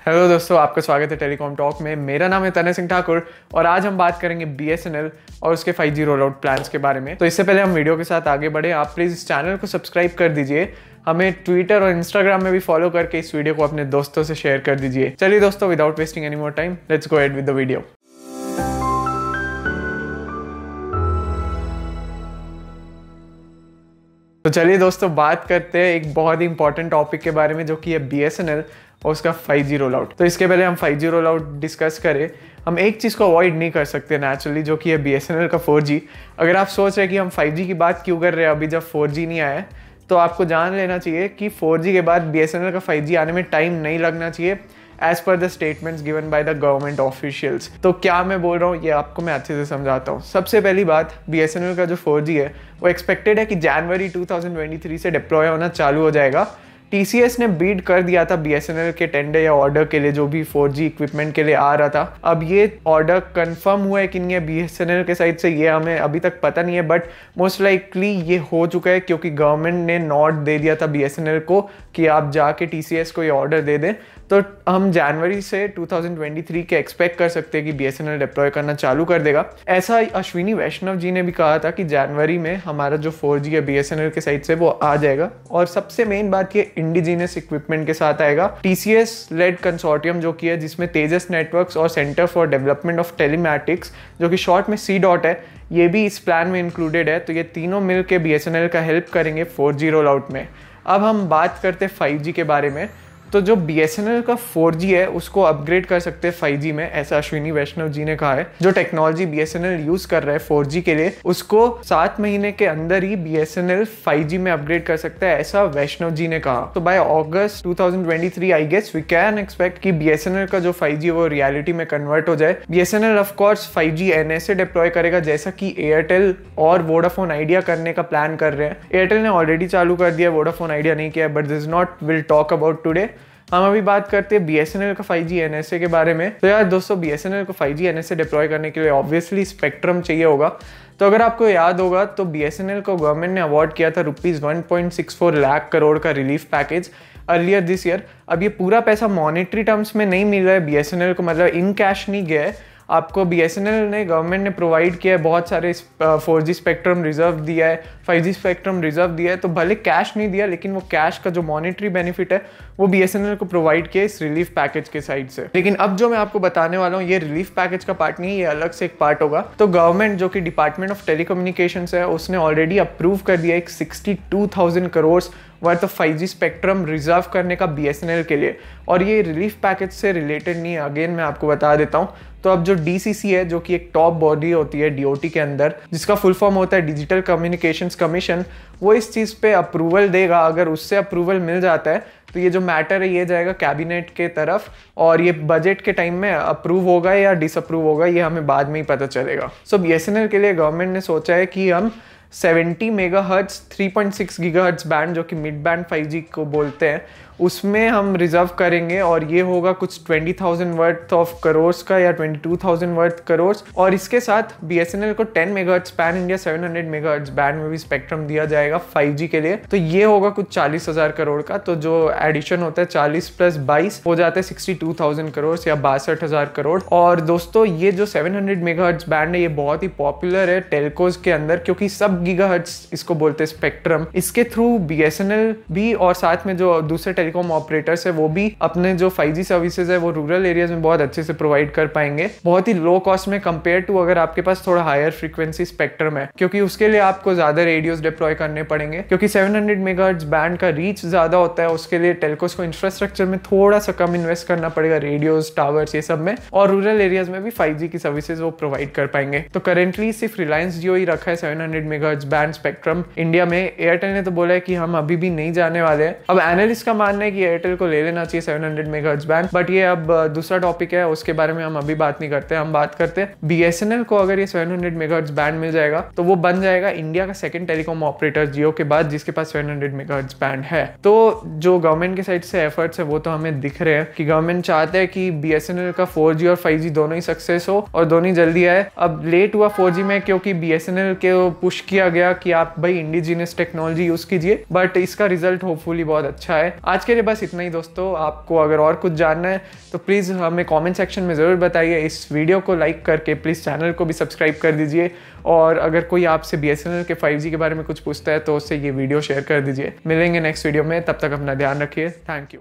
Hello दोस्तों, आपका स्वागत है टेलीकॉम टॉक में। मेरा नाम है तनय सिंह ठाकुर और आज हम बात करेंगे BSNL और उसके 5G रोल आउट प्लान्स के बारे में। तो इससे पहले हम वीडियो के साथ आगे बढ़े, आप प्लीज़ इस चैनल को सब्सक्राइब कर दीजिए। हमें ट्विटर और इंस्टाग्राम में भी फॉलो करके इस वीडियो को अपने दोस्तों से शेयर कर दीजिए। चलिए दोस्तों, without wasting any more time, let's go ahead with the video. तो चलिए दोस्तों, बात करते हैं एक बहुत ही इंपॉर्टेंट टॉपिक के बारे में, जो कि है BSNL और उसका 5G रोल आउट। तो इसके पहले हम 5G रोल आउट डिस्कस करें, हम एक चीज़ को अवॉइड नहीं कर सकते नेचुरली, जो कि है BSNL का 4G। अगर आप सोच रहे हैं कि हम 5G की बात क्यों कर रहे हैं अभी जब 4G नहीं आया है, तो आपको जान लेना चाहिए कि 4G के बाद BSNL का 5G आने में टाइम नहीं लगना चाहिए, as per the statements given by the government officials. तो क्या मैं बोल रहा हूँ ये आपको मैं अच्छे से समझाता हूँ। सबसे पहली बात, BSNL का जो 4G है वो एक्सपेक्टेड है कि जनवरी 2023 से डिप्लॉय होना चालू हो जाएगा। TCS ने बीड कर दिया था BSNL के टेंडर या ऑर्डर के लिए, जो भी 4G इक्विपमेंट के लिए आ रहा था। अब ये ऑर्डर कंफर्म हुआ है कि नहीं है BSNL के साइड से, ये हमें अभी तक पता नहीं है, बट मोस्ट लाइकली ये हो चुका है, क्योंकि गवर्नमेंट ने नोट दे दिया था BSNL को कि आप जाके TCS को ये ऑर्डर दे दें। तो हम जनवरी से 2023 के एक्सपेक्ट कर सकते हैं कि BSNL डिप्लॉय करना चालू कर देगा। ऐसा अश्विनी वैष्णव जी ने भी कहा था कि जनवरी में हमारा जो 4G है BSNL के साइड से वो आ जाएगा। और सबसे मेन बात ये इंडिजीनियस इक्विपमेंट के साथ आएगा। TCS लेड कंसोर्टियम जो कि है, जिसमें तेजस नेटवर्क्स और centre for development of telematics, जो कि शॉर्ट में CDOT है, ये भी इस प्लान में इंक्लूडेड है। तो ये तीनों मिल के BSNL का हेल्प करेंगे 4G रोल आउट में। अब हम बात करते हैं 5G के बारे में। तो जो BSNL का 4G है उसको अपग्रेड कर सकते हैं 5G में, ऐसा अश्विनी वैष्णव जी ने कहा है। जो टेक्नोलॉजी BSNL यूज कर रहा है 4G के लिए, उसको 7 महीने के अंदर ही BSNL 5G में अपग्रेड कर सकता है, ऐसा वैष्णव जी ने कहा। तो by August 2023 I guess we can expect कि BSNL का जो 5G वो रियलिटी में कन्वर्ट हो जाए। BSNL of course 5G NSA deploy करेगा, जैसा कि एयरटेल और वोडाफोन आइडिया करने का प्लान कर रहे हैं। एयरटेल ने ऑलरेडी चालू कर दिया, वोडाफोन आइडिया नहीं किया, but this not will talk about today. हम अभी बात करते हैं BSNL का 5G NSA के बारे में। तो यार दोस्तों, BSNL को 5G NSA डिप्लॉय करने के लिए ऑब्वियसली स्पेक्ट्रम चाहिए होगा। तो अगर आपको याद होगा तो BSNL को गवर्नमेंट ने अवार्ड किया था ₹1.64 लाख करोड़ का relief package earlier this year. अब ये पूरा पैसा मॉनेटरी टर्म्स में नहीं मिल रहा है BSNL को, मतलब इन कैश नहीं गया है आपको। BSNL ने, गवर्नमेंट ने प्रोवाइड किया है, बहुत सारे 4G स्पेक्ट्रम रिजर्व दिया है, 5G स्पेक्ट्रम रिजर्व दिया है। तो भले कैश नहीं दिया, लेकिन वो कैश का जो मॉनेटरी बेनिफिट है वो BSNL को प्रोवाइड किया इस रिलीफ पैकेज के साइड से। लेकिन अब जो मैं आपको बताने वाला हूँ, ये रिलीफ पैकेज का पार्ट नहीं है, ये अलग से एक पार्ट होगा। तो गवर्नमेंट, जो कि डिपार्टमेंट ऑफ टेलीकम्युनिकेशंस है, उसने ऑलरेडी अप्रूव कर दिया एक 62,000 crore worth of 5G spectrum reserve करने का BSNL के लिए। और ये रिलीफ पैकेज से रिलेटेड नहीं है, अगेन मैं आपको बता देता हूँ। तो अब जो DCC है, जो कि एक टॉप बॉडी होती है DOT के अंदर, जिसका फुल फॉर्म होता है डिजिटल कम्युनिकेशंस कमीशन, वो इस चीज़ पे अप्रूवल देगा। अगर उससे अप्रूवल मिल जाता है तो ये जो मैटर है ये जाएगा कैबिनेट के तरफ, और ये बजट के टाइम में अप्रूव होगा या डिसअप्रूव होगा ये हमें बाद में ही पता चलेगा। सो BSNL के लिए गवर्नमेंट ने सोचा है कि हम 70 मेगाहर्ट्ज 3.6 गीगाहर्ट्ज बैंड, जो कि मिड बैंड 5G को बोलते हैं, उसमें हम रिजर्व करेंगे। और ये होगा कुछ 20,000 वर्थ ऑफ करोड़ का या 22,000 वर्थ करोड़। और इसके साथ BSNL को 10 megahertz pan India 700 megahertz band में भी स्पेक्ट्रम दिया जाएगा 5G के लिए। तो ये होगा कुछ 40,000 करोड़ का। तो जो एडिशन होता है 40 + 22 हो जाता है 62,000 करोड़ या 62,000 करोड़। और दोस्तों, ये जो 700 मेगाहर्ट्ज बैंड है ये बहुत ही पॉपुलर है टेलकोज के अंदर, क्योंकि सब गीगाहर्ट्ज इसको बोलते हैं स्पेक्ट्रम। इसके थ्रू BSNL भी और साथ में जो दूसरे टेलीकॉम ऑपरेटर्स है वो भी अपने जो 5G सर्विसेज है वो रूरल एरियाज में बहुत अच्छे से प्रोवाइड कर पाएंगे, बहुत ही लो कॉस्ट में, कंपेयर टू अगर आपके पास थोड़ा हायर फ्रीक्वेंसी स्पेक्ट्रम है। क्योंकि उसके लिए आपको ज्यादा रेडियोस डिप्लॉय करने पड़ेंगे, क्योंकि 700 मेगाहर्ट्ज बैंड का रीच ज्यादा होता है। उसके लिए टेलकोस को इंफ्रास्ट्रक्चर में थोड़ा सा कम इन्वेस्ट करना पड़ेगा, रेडियोस, टावर्स, ये सब में। और रूरल एरियाज में भी 5G की सर्विसेज वो प्रोवाइड कर पाएंगे। तो करेंटली सिर्फ रिलायंस जियो ही रखा है 700 मेगाहर्ट्ज बैंड स्पेक्ट्रम इंडिया में। एयरटेल ने तो बोला है कि हम अभी भी नहीं जाने वाले हैं। अब एनालिस्ट का मानना है कि एयरटेल को ले लेना चाहिए 700 मेगाहर्ट्ज बैंड, बट ये अब दूसरा टॉपिक है, उसके बारे में हम अभी बात नहीं करते। हम बात करते हैं BSNL को अगर ये 700 मेगाहर्ट्ज बैंड मिल जाएगा तो वो बन जाएगा इंडिया का सेकंड टेलीकॉम ऑपरेटर जियो के बाद, जिसके पास 700 मेगाहर्ट्ज बैंड है। तो जो गवर्नमेंट के साइड से एफर्ट्स है वो तो हमें दिख रहे हैं कि गवर्नमेंट चाहते हैं कि BSNL का 4G और 5G दोनों ही सक्सेस हो और दोनों ही जल्दी आए। अब लेट हुआ 4G में, क्योंकि BSNL के पुश किया गया कि आप भाई इंडिजीनियस टेक्नोलॉजी यूज कीजिए, बट इसका रिजल्ट होपफुली बहुत अच्छा है। आज के लिए बस इतना ही दोस्तों। आपको अगर और कुछ जानना है तो प्लीज़ हमें कमेंट सेक्शन में ज़रूर बताइए। इस वीडियो को लाइक करके प्लीज़ चैनल को भी सब्सक्राइब कर दीजिए, और अगर कोई आपसे BSNL के 5G के बारे में कुछ पूछता है तो उससे ये वीडियो शेयर कर दीजिए। मिलेंगे नेक्स्ट वीडियो में, तब तक अपना ध्यान रखिए। Thank you.